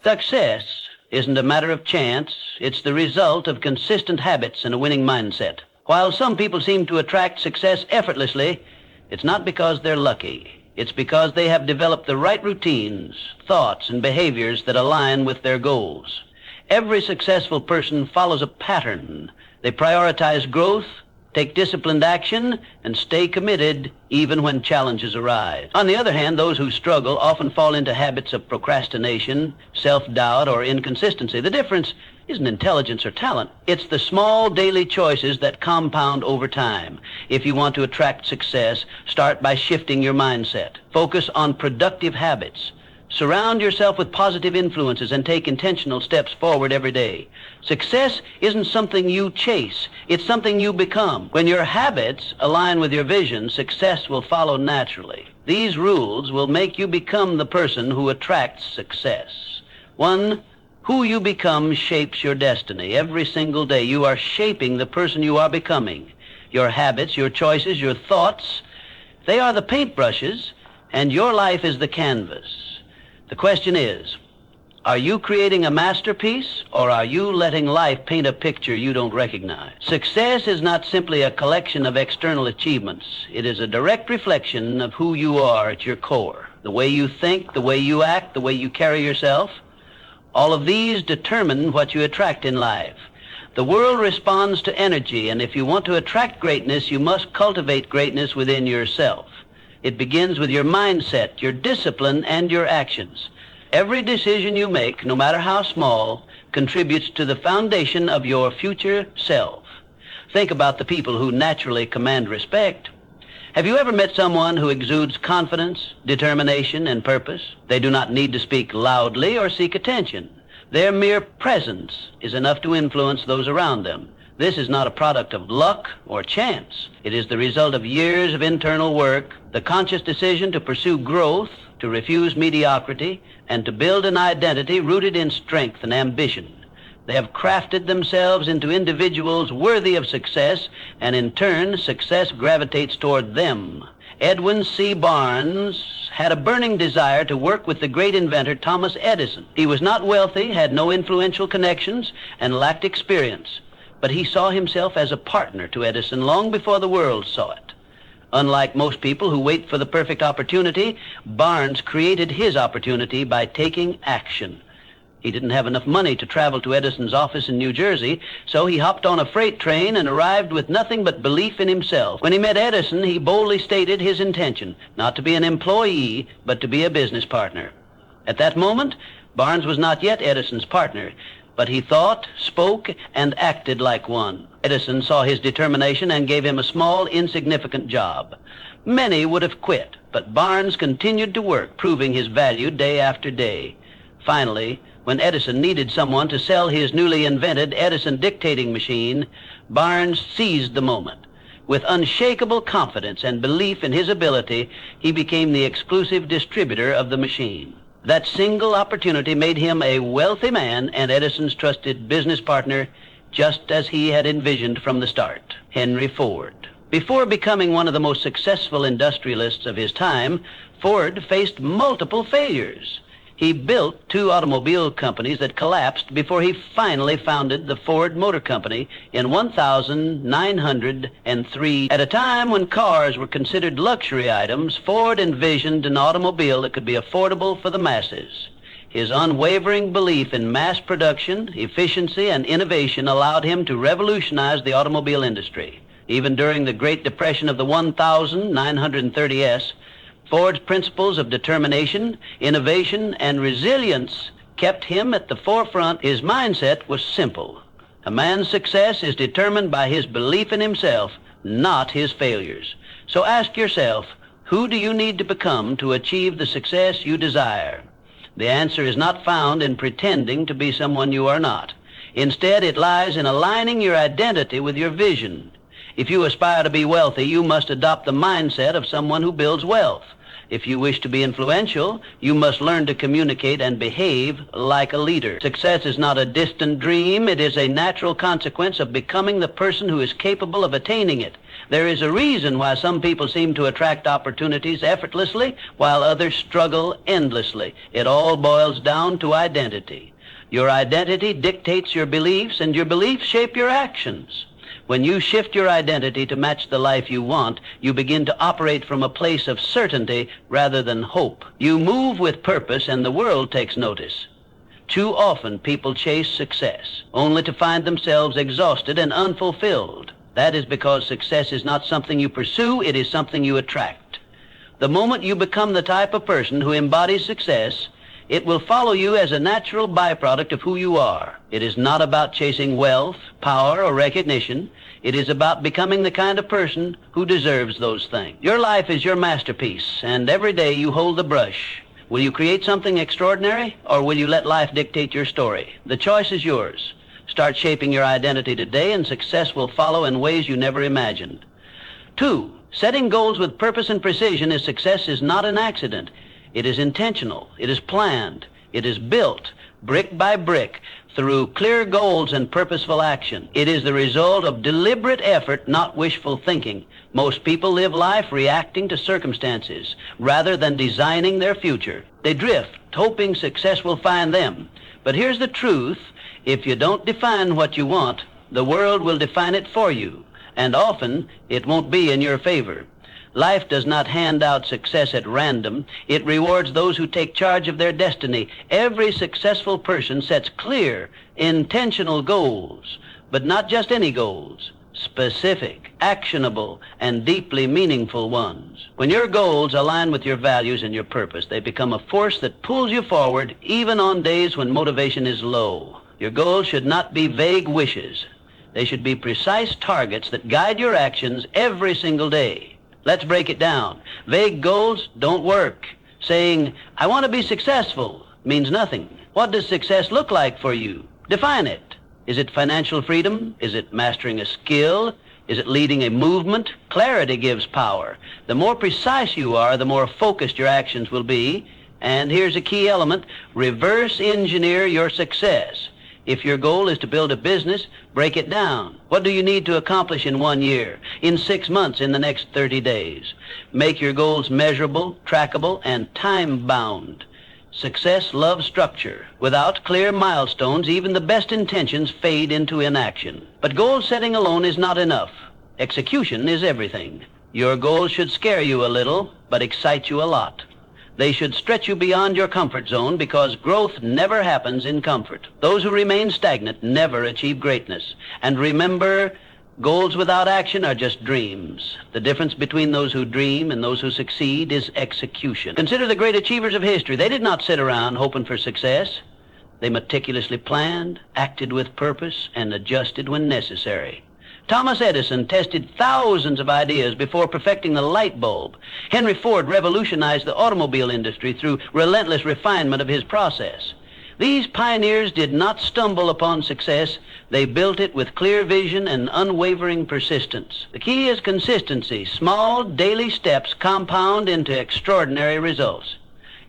Success isn't a matter of chance. It's the result of consistent habits and a winning mindset. While some people seem to attract success effortlessly, it's not because they're lucky. It's because they have developed the right routines, thoughts, and behaviors that align with their goals. Every successful person follows a pattern. They prioritize growth, take disciplined action, and stay committed even when challenges arise. On the other hand, those who struggle often fall into habits of procrastination, self-doubt, or inconsistency. The difference isn't intelligence or talent. It's the small daily choices that compound over time. If you want to attract success, start by shifting your mindset. Focus on productive habits. Surround yourself with positive influences and take intentional steps forward every day. Success isn't something you chase. It's something you become. When your habits align with your vision, success will follow naturally. These rules will make you become the person who attracts success. 1, who you become shapes your destiny. Every single day you are shaping the person you are becoming. Your habits, your choices, your thoughts, they are the paintbrushes, and your life is the canvas. The question is, are you creating a masterpiece, or are you letting life paint a picture you don't recognize? Success is not simply a collection of external achievements. It is a direct reflection of who you are at your core. The way you think, the way you act, the way you carry yourself, all of these determine what you attract in life. The world responds to energy, and if you want to attract greatness, you must cultivate greatness within yourself. It begins with your mindset, your discipline, and your actions. Every decision you make, no matter how small, contributes to the foundation of your future self. Think about the people who naturally command respect. Have you ever met someone who exudes confidence, determination, and purpose? They do not need to speak loudly or seek attention. Their mere presence is enough to influence those around them. This is not a product of luck or chance. It is the result of years of internal work, the conscious decision to pursue growth, to refuse mediocrity, and to build an identity rooted in strength and ambition. They have crafted themselves into individuals worthy of success, and in turn, success gravitates toward them. Edwin C. Barnes had a burning desire to work with the great inventor Thomas Edison. He was not wealthy, had no influential connections, and lacked experience. But he saw himself as a partner to Edison long before the world saw it. Unlike most people who wait for the perfect opportunity, Barnes created his opportunity by taking action. He didn't have enough money to travel to Edison's office in New Jersey, so he hopped on a freight train and arrived with nothing but belief in himself. When he met Edison, he boldly stated his intention, not to be an employee, but to be a business partner. At that moment, Barnes was not yet Edison's partner, but he thought, spoke, and acted like one. Edison saw his determination and gave him a small, insignificant job. Many would have quit, but Barnes continued to work, proving his value day after day. Finally, when Edison needed someone to sell his newly invented Edison dictating machine, Barnes seized the moment. With unshakable confidence and belief in his ability, he became the exclusive distributor of the machine. That single opportunity made him a wealthy man and Edison's trusted business partner, just as he had envisioned from the start. Henry Ford. Before becoming one of the most successful industrialists of his time, Ford faced multiple failures. He built 2 automobile companies that collapsed before he finally founded the Ford Motor Company in 1903. At a time when cars were considered luxury items, Ford envisioned an automobile that could be affordable for the masses. His unwavering belief in mass production, efficiency, and innovation allowed him to revolutionize the automobile industry. Even during the Great Depression of the 1930s, Ford's principles of determination, innovation, and resilience kept him at the forefront. His mindset was simple. A man's success is determined by his belief in himself, not his failures. So ask yourself, who do you need to become to achieve the success you desire? The answer is not found in pretending to be someone you are not. Instead, it lies in aligning your identity with your vision. If you aspire to be wealthy, you must adopt the mindset of someone who builds wealth. If you wish to be influential, you must learn to communicate and behave like a leader. Success is not a distant dream. It is a natural consequence of becoming the person who is capable of attaining it. There is a reason why some people seem to attract opportunities effortlessly, while others struggle endlessly. It all boils down to identity. Your identity dictates your beliefs, and your beliefs shape your actions. When you shift your identity to match the life you want, you begin to operate from a place of certainty rather than hope. You move with purpose, and the world takes notice. Too often, people chase success, only to find themselves exhausted and unfulfilled. That is because success is not something you pursue, it is something you attract. The moment you become the type of person who embodies success, it will follow you as a natural byproduct of who you are. It is not about chasing wealth, power, or recognition. It is about becoming the kind of person who deserves those things. Your life is your masterpiece, and every day you hold the brush. Will you create something extraordinary, or will you let life dictate your story? The choice is yours. Start shaping your identity today, and success will follow in ways you never imagined. 2, setting goals with purpose and precision is success is not an accident. It is intentional. It is planned. It is built, brick by brick, through clear goals and purposeful action. It is the result of deliberate effort, not wishful thinking. Most people live life reacting to circumstances rather than designing their future. They drift, hoping success will find them. But here's the truth. If you don't define what you want, the world will define it for you, and often it won't be in your favor. Life does not hand out success at random. It rewards those who take charge of their destiny. Every successful person sets clear, intentional goals, but not just any goals. Specific, actionable, and deeply meaningful ones. When your goals align with your values and your purpose, they become a force that pulls you forward even on days when motivation is low. Your goals should not be vague wishes. They should be precise targets that guide your actions every single day. Let's break it down. Vague goals don't work. Saying, I want to be successful, means nothing. What does success look like for you? Define it. Is it financial freedom? Is it mastering a skill? Is it leading a movement? Clarity gives power. The more precise you are, the more focused your actions will be. And here's a key element. Reverse engineer your success. If your goal is to build a business, break it down. What do you need to accomplish in 1 year, in 6 months, in the next 30 days? Make your goals measurable, trackable, and time-bound. Success loves structure. Without clear milestones, even the best intentions fade into inaction. But goal setting alone is not enough. Execution is everything. Your goals should scare you a little, but excite you a lot. They should stretch you beyond your comfort zone, because growth never happens in comfort. Those who remain stagnant never achieve greatness. And remember, goals without action are just dreams. The difference between those who dream and those who succeed is execution. Consider the great achievers of history. They did not sit around hoping for success. They meticulously planned, acted with purpose, and adjusted when necessary. Thomas Edison tested thousands of ideas before perfecting the light bulb. Henry Ford revolutionized the automobile industry through relentless refinement of his process. These pioneers did not stumble upon success. They built it with clear vision and unwavering persistence. The key is consistency. Small, daily steps compound into extraordinary results.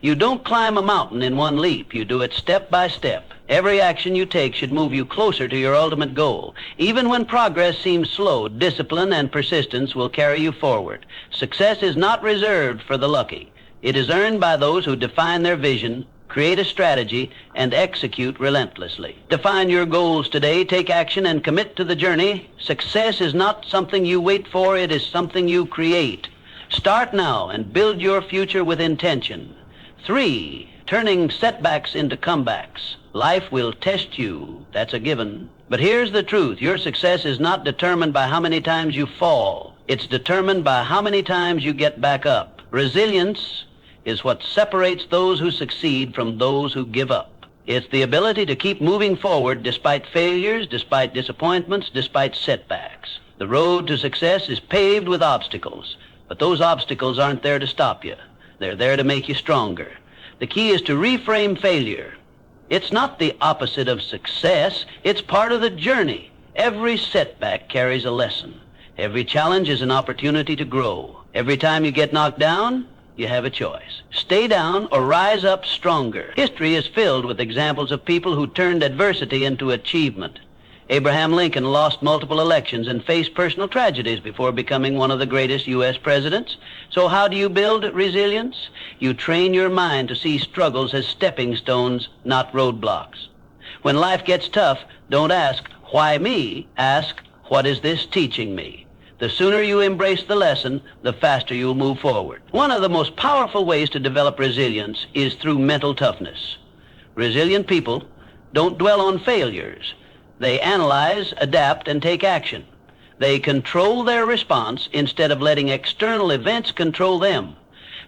You don't climb a mountain in one leap. You do it step by step. Every action you take should move you closer to your ultimate goal. Even when progress seems slow, discipline and persistence will carry you forward. Success is not reserved for the lucky. It is earned by those who define their vision, create a strategy, and execute relentlessly. Define your goals today, take action, and commit to the journey. Success is not something you wait for, it is something you create. Start now and build your future with intention. 3, turning setbacks into comebacks. Life will test you, that's a given. But here's the truth, your success is not determined by how many times you fall. It's determined by how many times you get back up. Resilience is what separates those who succeed from those who give up. It's the ability to keep moving forward despite failures, despite disappointments, despite setbacks. The road to success is paved with obstacles, but those obstacles aren't there to stop you. They're there to make you stronger. The key is to reframe failure. It's not the opposite of success. It's part of the journey. Every setback carries a lesson. Every challenge is an opportunity to grow. Every time you get knocked down, you have a choice. Stay down or rise up stronger. History is filled with examples of people who turned adversity into achievement. Abraham Lincoln lost multiple elections and faced personal tragedies before becoming one of the greatest U.S. presidents. So how do you build resilience? You train your mind to see struggles as stepping stones, not roadblocks. When life gets tough, don't ask, why me? Ask, what is this teaching me? The sooner you embrace the lesson, the faster you'll move forward. One of the most powerful ways to develop resilience is through mental toughness. Resilient people don't dwell on failures. They analyze, adapt, and take action. They control their response instead of letting external events control them.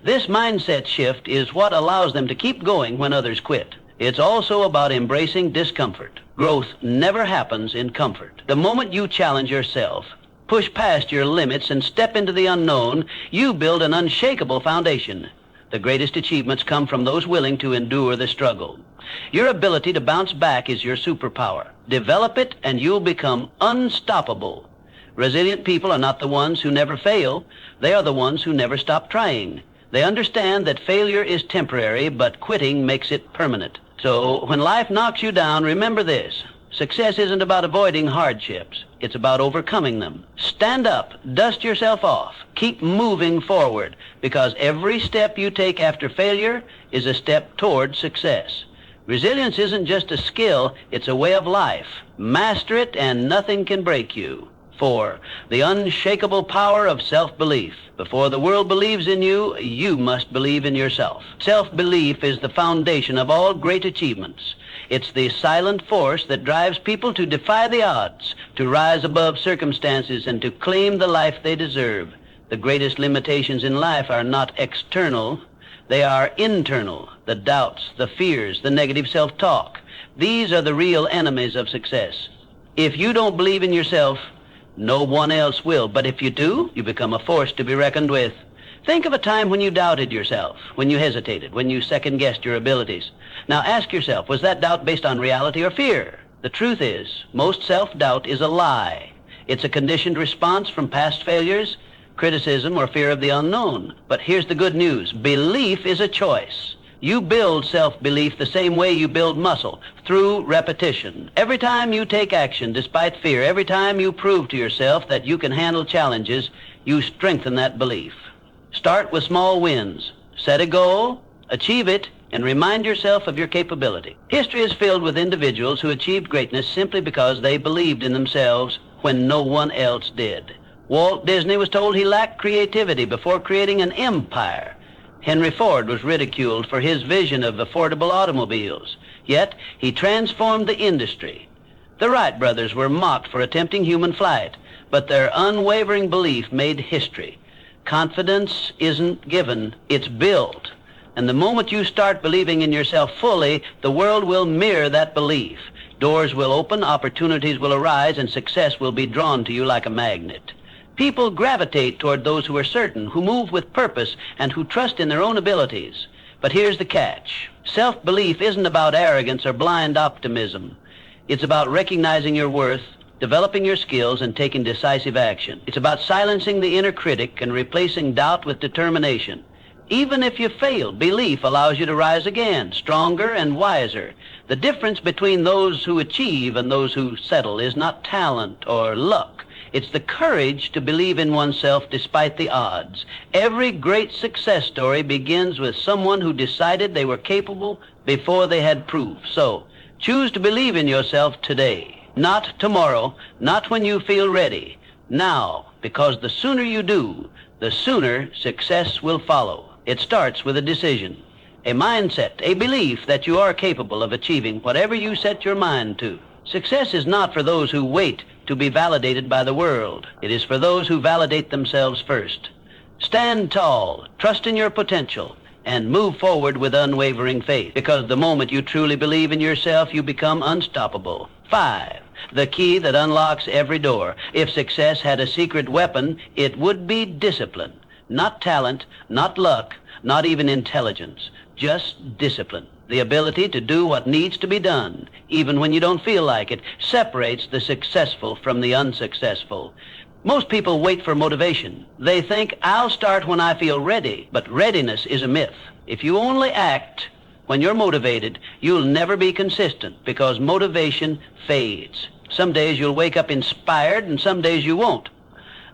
This mindset shift is what allows them to keep going when others quit. It's also about embracing discomfort. Growth never happens in comfort. The moment you challenge yourself, push past your limits, and step into the unknown, you build an unshakable foundation. The greatest achievements come from those willing to endure the struggle. Your ability to bounce back is your superpower. Develop it and you'll become unstoppable. Resilient people are not the ones who never fail. They are the ones who never stop trying. They understand that failure is temporary, but quitting makes it permanent. So when life knocks you down, remember this. Success isn't about avoiding hardships. It's about overcoming them. Stand up, dust yourself off, keep moving forward, because every step you take after failure is a step toward success. Resilience isn't just a skill, it's a way of life. Master it and nothing can break you. 4. The unshakable power of self-belief. Before the world believes in you, you must believe in yourself. Self-belief is the foundation of all great achievements. It's the silent force that drives people to defy the odds, to rise above circumstances, and to claim the life they deserve. The greatest limitations in life are not external, they are internal. The doubts, the fears, the negative self-talk. These are the real enemies of success. If you don't believe in yourself, no one else will. But if you do, you become a force to be reckoned with. Think of a time when you doubted yourself, when you hesitated, when you second-guessed your abilities. Now ask yourself, was that doubt based on reality or fear? The truth is, most self-doubt is a lie. It's a conditioned response from past failures, criticism, or fear of the unknown. But here's the good news. Belief is a choice. You build self-belief the same way you build muscle, through repetition. Every time you take action despite fear, every time you prove to yourself that you can handle challenges, you strengthen that belief. Start with small wins. Set a goal, achieve it, and remind yourself of your capability. History is filled with individuals who achieved greatness simply because they believed in themselves when no one else did. Walt Disney was told he lacked creativity before creating an empire. Henry Ford was ridiculed for his vision of affordable automobiles, yet he transformed the industry. The Wright brothers were mocked for attempting human flight, but their unwavering belief made history. Confidence isn't given, it's built. And the moment you start believing in yourself fully, the world will mirror that belief. Doors will open, opportunities will arise, and success will be drawn to you like a magnet. People gravitate toward those who are certain, who move with purpose, and who trust in their own abilities. But here's the catch. Self-belief isn't about arrogance or blind optimism. It's about recognizing your worth, developing your skills, and taking decisive action. It's about silencing the inner critic and replacing doubt with determination. Even if you fail, belief allows you to rise again, stronger and wiser. The difference between those who achieve and those who settle is not talent or luck. It's the courage to believe in oneself despite the odds. Every great success story begins with someone who decided they were capable before they had proof. So, choose to believe in yourself today. Not tomorrow, not when you feel ready. Now, because the sooner you do, the sooner success will follow. It starts with a decision, a mindset, a belief that you are capable of achieving whatever you set your mind to. Success is not for those who wait to be validated by the world. It is for those who validate themselves first. Stand tall, trust in your potential, and move forward with unwavering faith, because the moment you truly believe in yourself, you become unstoppable. 5. The key that unlocks every door. If success had a secret weapon, it would be discipline. Not talent, not luck, not even intelligence, just discipline. The ability to do what needs to be done, even when you don't feel like it, separates the successful from the unsuccessful. Most people wait for motivation. They think, I'll start when I feel ready, but readiness is a myth. If you only act when you're motivated, you'll never be consistent because motivation fades. Some days you'll wake up inspired and some days you won't.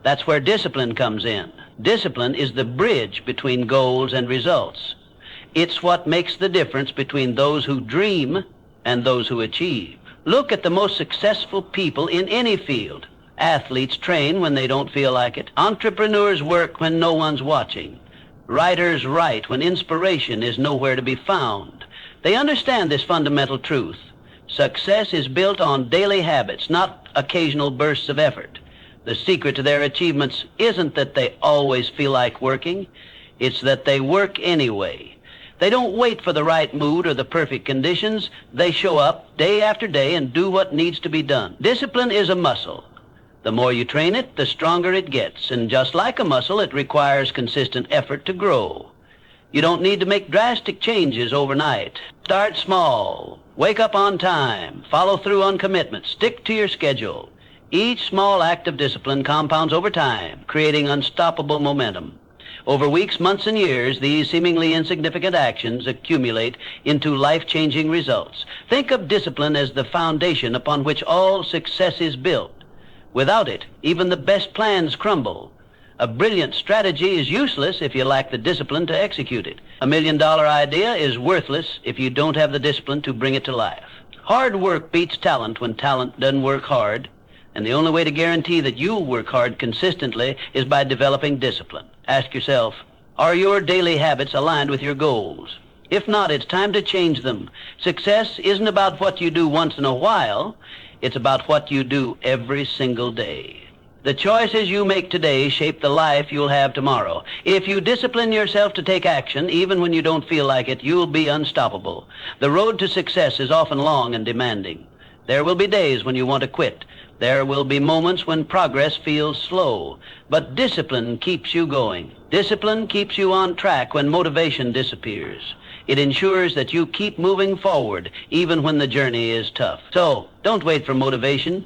That's where discipline comes in. Discipline is the bridge between goals and results. It's what makes the difference between those who dream and those who achieve. Look at the most successful people in any field. Athletes train when they don't feel like it. Entrepreneurs work when no one's watching. Writers write when inspiration is nowhere to be found. They understand this fundamental truth. Success is built on daily habits, not occasional bursts of effort. The secret to their achievements isn't that they always feel like working. It's that they work anyway. They don't wait for the right mood or the perfect conditions. They show up day after day and do what needs to be done. Discipline is a muscle. The more you train it, the stronger it gets. And just like a muscle, it requires consistent effort to grow. You don't need to make drastic changes overnight. Start small. Wake up on time. Follow through on commitments. Stick to your schedule. Each small act of discipline compounds over time, creating unstoppable momentum. Over weeks, months, and years, these seemingly insignificant actions accumulate into life-changing results. Think of discipline as the foundation upon which all success is built. Without it, even the best plans crumble. A brilliant strategy is useless if you lack the discipline to execute it. A million-dollar idea is worthless if you don't have the discipline to bring it to life. Hard work beats talent when talent doesn't work hard. And the only way to guarantee that you'll work hard consistently is by developing discipline. Ask yourself, are your daily habits aligned with your goals? If not, it's time to change them. Success isn't about what you do once in a while. It's about what you do every single day. The choices you make today shape the life you'll have tomorrow. If you discipline yourself to take action, even when you don't feel like it, you'll be unstoppable. The road to success is often long and demanding. There will be days when you want to quit. There will be moments when progress feels slow, but discipline keeps you going. Discipline keeps you on track when motivation disappears. It ensures that you keep moving forward, even when the journey is tough. So, don't wait for motivation.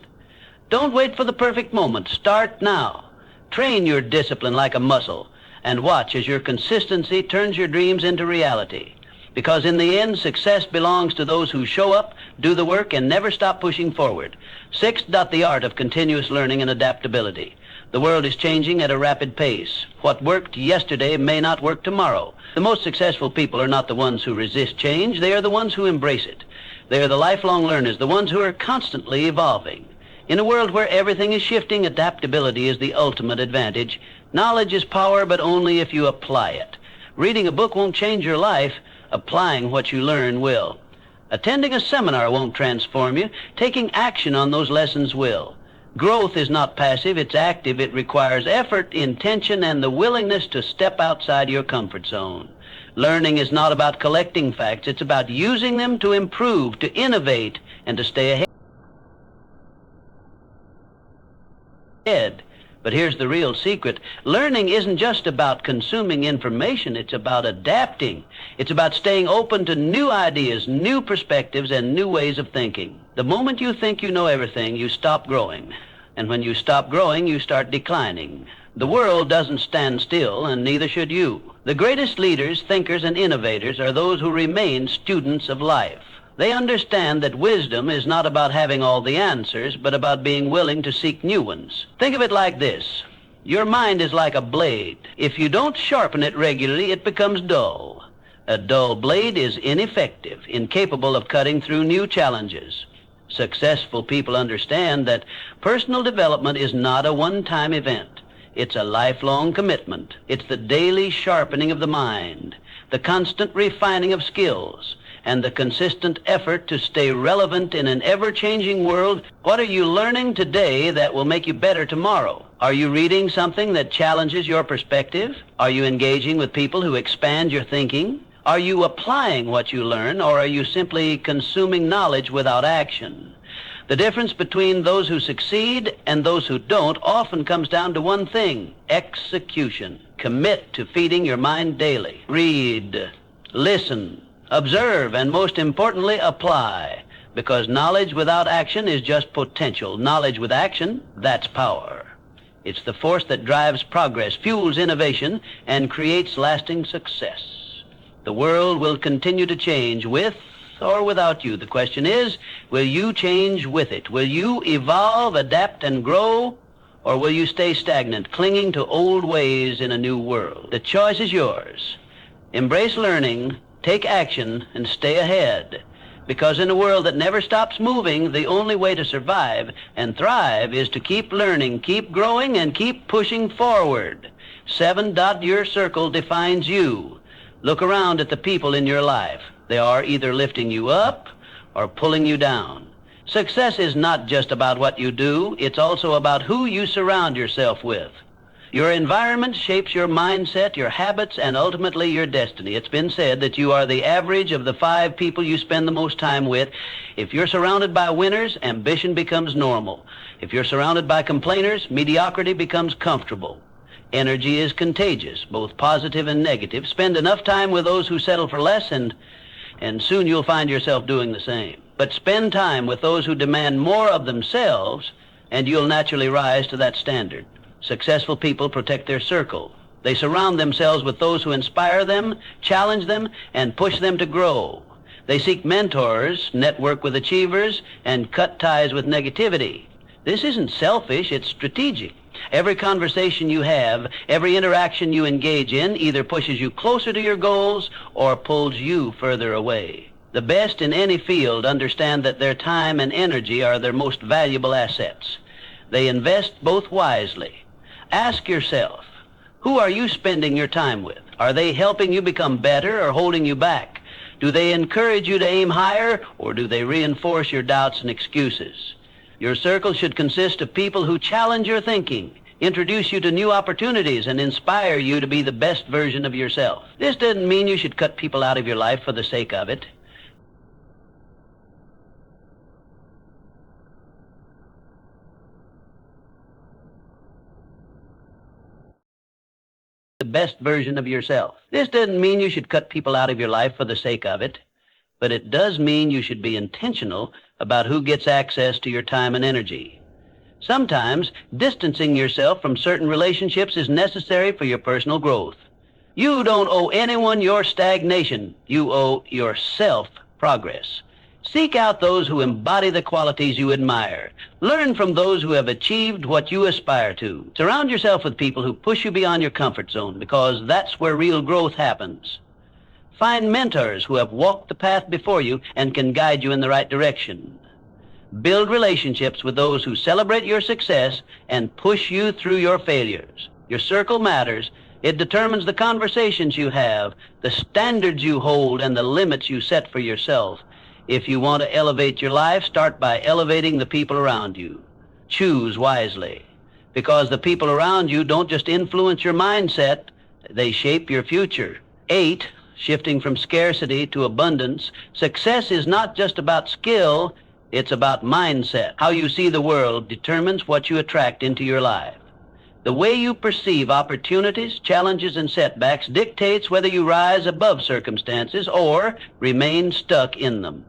Don't wait for the perfect moment. Start now. Train your discipline like a muscle, and watch as your consistency turns your dreams into reality. Because in the end, success belongs to those who show up, do the work, and never stop pushing forward. Sixth, the art of continuous learning and adaptability. The world is changing at a rapid pace. What worked yesterday may not work tomorrow. The most successful people are not the ones who resist change. They are the ones who embrace it. They are the lifelong learners, the ones who are constantly evolving. In a world where everything is shifting, adaptability is the ultimate advantage. Knowledge is power, but only if you apply it. Reading a book won't change your life. Applying what you learn will. Attending a seminar won't transform you. Taking action on those lessons will. Growth is not passive, it's active. It requires effort, intention, and the willingness to step outside your comfort zone. Learning is not about collecting facts. It's about using them to improve, to innovate, and to stay ahead. But here's the real secret. Learning isn't just about consuming information. It's about adapting. It's about staying open to new ideas, new perspectives, and new ways of thinking. The moment you think you know everything, you stop growing. And when you stop growing, you start declining. The world doesn't stand still, and neither should you. The greatest leaders, thinkers, and innovators are those who remain students of life. They understand that wisdom is not about having all the answers, but about being willing to seek new ones. Think of it like this. Your mind is like a blade. If you don't sharpen it regularly, it becomes dull. A dull blade is ineffective, incapable of cutting through new challenges. Successful people understand that personal development is not a one-time event. It's a lifelong commitment. It's the daily sharpening of the mind, the constant refining of skills, and the consistent effort to stay relevant in an ever-changing world. What are you learning today that will make you better tomorrow? Are you reading something that challenges your perspective? Are you engaging with people who expand your thinking? Are you applying what you learn, or are you simply consuming knowledge without action? The difference between those who succeed and those who don't often comes down to one thing: execution. Commit to feeding your mind daily. Read, listen, observe, and most importantly, apply. Because knowledge without action is just potential. Knowledge with action, that's power. It's the force that drives progress, fuels innovation, and creates lasting success. The world will continue to change with or without you. The question is, will you change with it? Will you evolve, adapt, and grow? Or will you stay stagnant, clinging to old ways in a new world? The choice is yours. Embrace learning, take action, and stay ahead. Because in a world that never stops moving, the only way to survive and thrive is to keep learning, keep growing, and keep pushing forward. 7. Your circle defines you. Look around at the people in your life. They are either lifting you up or pulling you down. Success is not just about what you do, it's also about who you surround yourself with. Your environment shapes your mindset, your habits, and ultimately your destiny. It's been said that you are the average of the 5 people you spend the most time with. If you're surrounded by winners, ambition becomes normal. If you're surrounded by complainers, mediocrity becomes comfortable. Energy is contagious, both positive and negative. Spend enough time with those who settle for less, and soon you'll find yourself doing the same. But spend time with those who demand more of themselves, and you'll naturally rise to that standard. Successful people protect their circle. They surround themselves with those who inspire them, challenge them, and push them to grow. They seek mentors, network with achievers, and cut ties with negativity. This isn't selfish, it's strategic. Every conversation you have, every interaction you engage in either pushes you closer to your goals or pulls you further away. The best in any field understand that their time and energy are their most valuable assets. They invest both wisely. Ask yourself, who are you spending your time with? Are they helping you become better or holding you back? Do they encourage you to aim higher, or do they reinforce your doubts and excuses? Your circle should consist of people who challenge your thinking, introduce you to new opportunities, and inspire you to be the best version of yourself. This doesn't mean you should cut people out of your life for the sake of it. The best version of yourself. This doesn't mean you should cut people out of your life for the sake of it, but it does mean you should be intentional about who gets access to your time and energy. Sometimes distancing yourself from certain relationships is necessary for your personal growth. You don't owe anyone your stagnation. You owe yourself progress. Seek out those who embody the qualities you admire. Learn from those who have achieved what you aspire to. Surround yourself with people who push you beyond your comfort zone, because that's where real growth happens. Find mentors who have walked the path before you and can guide you in the right direction. Build relationships with those who celebrate your success and push you through your failures. Your circle matters. It determines the conversations you have, the standards you hold, and the limits you set for yourself. If you want to elevate your life, start by elevating the people around you. Choose wisely, because the people around you don't just influence your mindset, they shape your future. 8, shifting from scarcity to abundance. Success is not just about skill, it's about mindset. How you see the world determines what you attract into your life. The way you perceive opportunities, challenges, and setbacks dictates whether you rise above circumstances or remain stuck in them.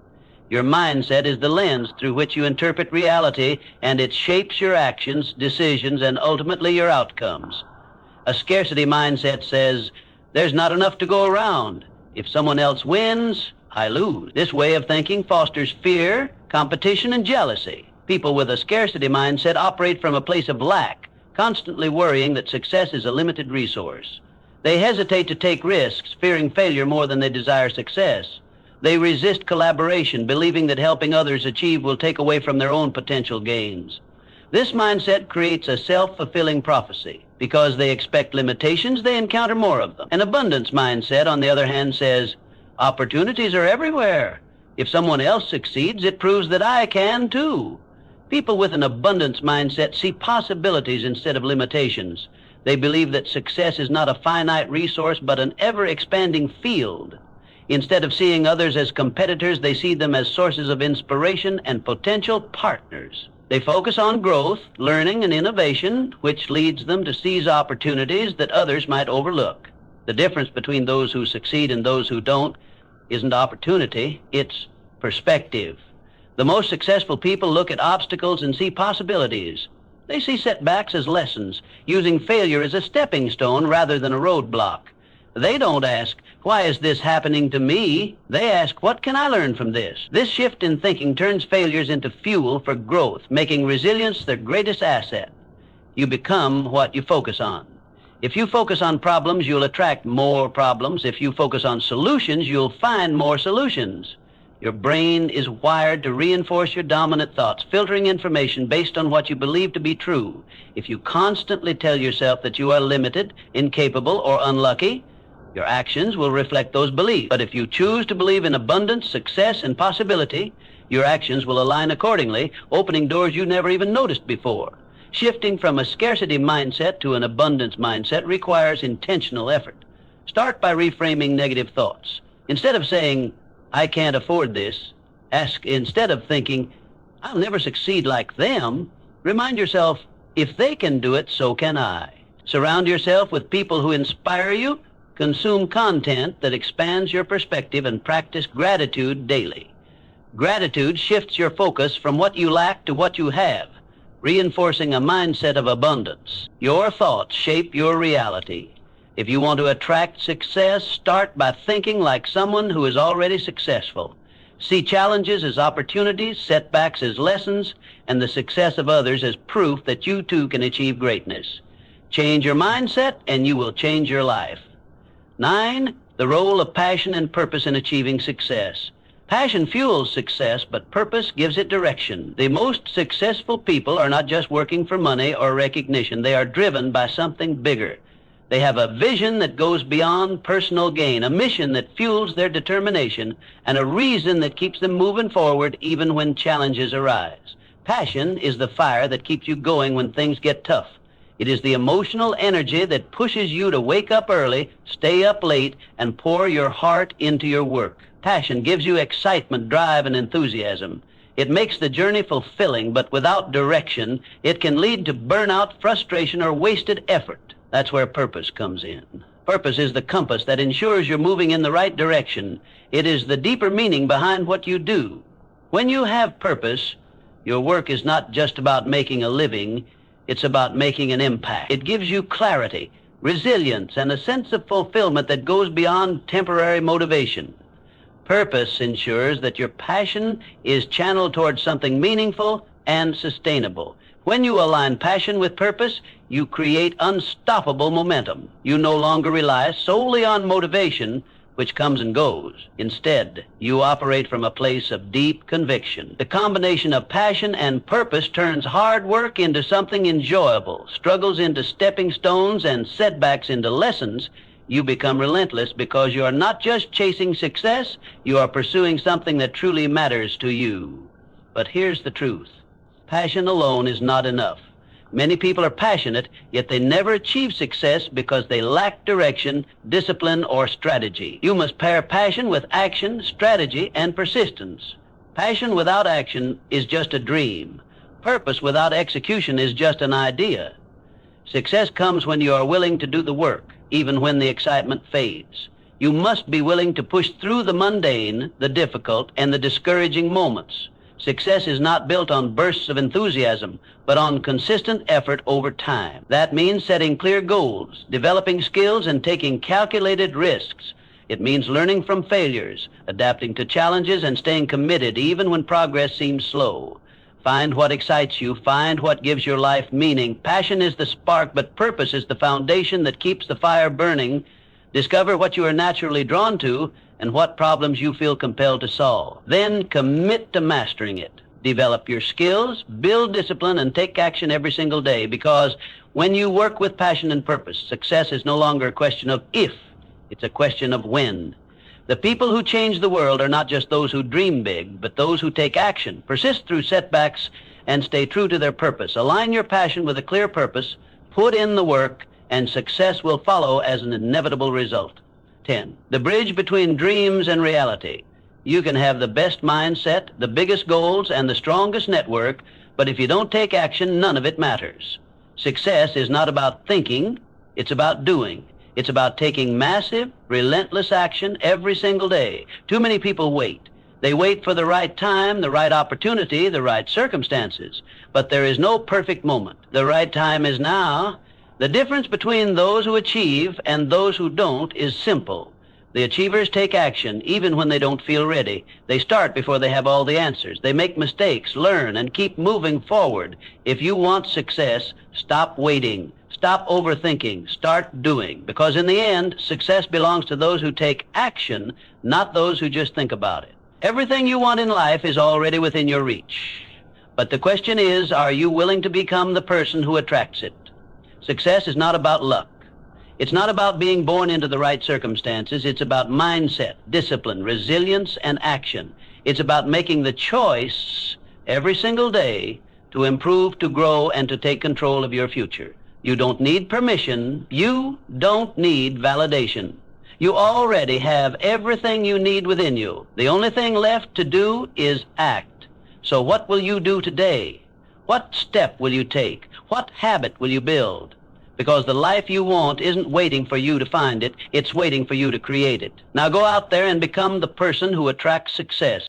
Your mindset is the lens through which you interpret reality, and it shapes your actions, decisions, and ultimately your outcomes. A scarcity mindset says, there's not enough to go around. If someone else wins, I lose. This way of thinking fosters fear, competition, and jealousy. People with a scarcity mindset operate from a place of lack, constantly worrying that success is a limited resource. They hesitate to take risks, fearing failure more than they desire success. They resist collaboration, believing that helping others achieve will take away from their own potential gains. This mindset creates a self-fulfilling prophecy. Because they expect limitations, they encounter more of them. An abundance mindset, on the other hand, says, opportunities are everywhere. If someone else succeeds, it proves that I can too. People with an abundance mindset see possibilities instead of limitations. They believe that success is not a finite resource, but an ever-expanding field. Instead of seeing others as competitors, they see them as sources of inspiration and potential partners. They focus on growth, learning, and innovation, which leads them to seize opportunities that others might overlook. The difference between those who succeed and those who don't isn't opportunity, it's perspective. The most successful people look at obstacles and see possibilities. They see setbacks as lessons, using failure as a stepping stone rather than a roadblock. They don't ask, why is this happening to me? They ask, what can I learn from this? This shift in thinking turns failures into fuel for growth, making resilience their greatest asset. You become what you focus on. If you focus on problems, you'll attract more problems. If you focus on solutions, you'll find more solutions. Your brain is wired to reinforce your dominant thoughts, filtering information based on what you believe to be true. If you constantly tell yourself that you are limited, incapable, or unlucky, your actions will reflect those beliefs. But if you choose to believe in abundance, success, and possibility, your actions will align accordingly, opening doors you never even noticed before. Shifting from a scarcity mindset to an abundance mindset requires intentional effort. Start by reframing negative thoughts. Instead of saying, I can't afford this, ask, instead of thinking, I'll never succeed like them, remind yourself, if they can do it, so can I. Surround yourself with people who inspire you. Consume content that expands your perspective and practice gratitude daily. Gratitude shifts your focus from what you lack to what you have, reinforcing a mindset of abundance. Your thoughts shape your reality. If you want to attract success, start by thinking like someone who is already successful. See challenges as opportunities, setbacks as lessons, and the success of others as proof that you too can achieve greatness. Change your mindset and you will change your life. 9, the role of passion and purpose in achieving success. Passion fuels success, but purpose gives it direction. The most successful people are not just working for money or recognition. They are driven by something bigger. They have a vision that goes beyond personal gain, a mission that fuels their determination, and a reason that keeps them moving forward even when challenges arise. Passion is the fire that keeps you going when things get tough. It is the emotional energy that pushes you to wake up early, stay up late, and pour your heart into your work. Passion gives you excitement, drive, and enthusiasm. It makes the journey fulfilling, but without direction, it can lead to burnout, frustration, or wasted effort. That's where purpose comes in. Purpose is the compass that ensures you're moving in the right direction. It is the deeper meaning behind what you do. When you have purpose, your work is not just about making a living. It's about making an impact. It gives you clarity, resilience, and a sense of fulfillment that goes beyond temporary motivation. Purpose ensures that your passion is channeled towards something meaningful and sustainable. When you align passion with purpose, you create unstoppable momentum. You no longer rely solely on motivation, which comes and goes. Instead, you operate from a place of deep conviction. The combination of passion and purpose turns hard work into something enjoyable, struggles into stepping stones, and setbacks into lessons. You become relentless because you are not just chasing success, you are pursuing something that truly matters to you. But here's the truth. Passion alone is not enough. Many people are passionate, yet they never achieve success because they lack direction, discipline, or strategy. You must pair passion with action, strategy, and persistence. Passion without action is just a dream. Purpose without execution is just an idea. Success comes when you are willing to do the work, even when the excitement fades. You must be willing to push through the mundane, the difficult, and the discouraging moments. Success is not built on bursts of enthusiasm, but on consistent effort over time. That means setting clear goals, developing skills, and taking calculated risks. It means learning from failures, adapting to challenges, and staying committed even when progress seems slow. Find what excites you. Find what gives your life meaning. Passion is the spark, but purpose is the foundation that keeps the fire burning. Discover what you are naturally drawn to and what problems you feel compelled to solve. Then commit to mastering it. Develop your skills, build discipline, and take action every single day, because when you work with passion and purpose, success is no longer a question of if, it's a question of when. The people who change the world are not just those who dream big, but those who take action, persist through setbacks, and stay true to their purpose. Align your passion with a clear purpose, put in the work, and success will follow as an inevitable result. 10. The bridge between dreams and reality. You can have the best mindset, the biggest goals, and the strongest network, but if you don't take action, none of it matters. Success is not about thinking, it's about doing. It's about taking massive, relentless action every single day. Too many people wait. They wait for the right time, the right opportunity, the right circumstances. But there is no perfect moment. The right time is now. The difference between those who achieve and those who don't is simple. The achievers take action even when they don't feel ready. They start before they have all the answers. They make mistakes, learn, and keep moving forward. If you want success, stop waiting. Stop overthinking. Start doing. Because in the end, success belongs to those who take action, not those who just think about it. Everything you want in life is already within your reach. But the question is, are you willing to become the person who attracts it? Success is not about luck. It's not about being born into the right circumstances. It's about mindset, discipline, resilience, and action. It's about making the choice every single day to improve, to grow, and to take control of your future. You don't need permission. You don't need validation. You already have everything you need within you. The only thing left to do is act. So what will you do today? What step will you take? What habit will you build? Because the life you want isn't waiting for you to find it. It's waiting for you to create it. Now go out there and become the person who attracts success.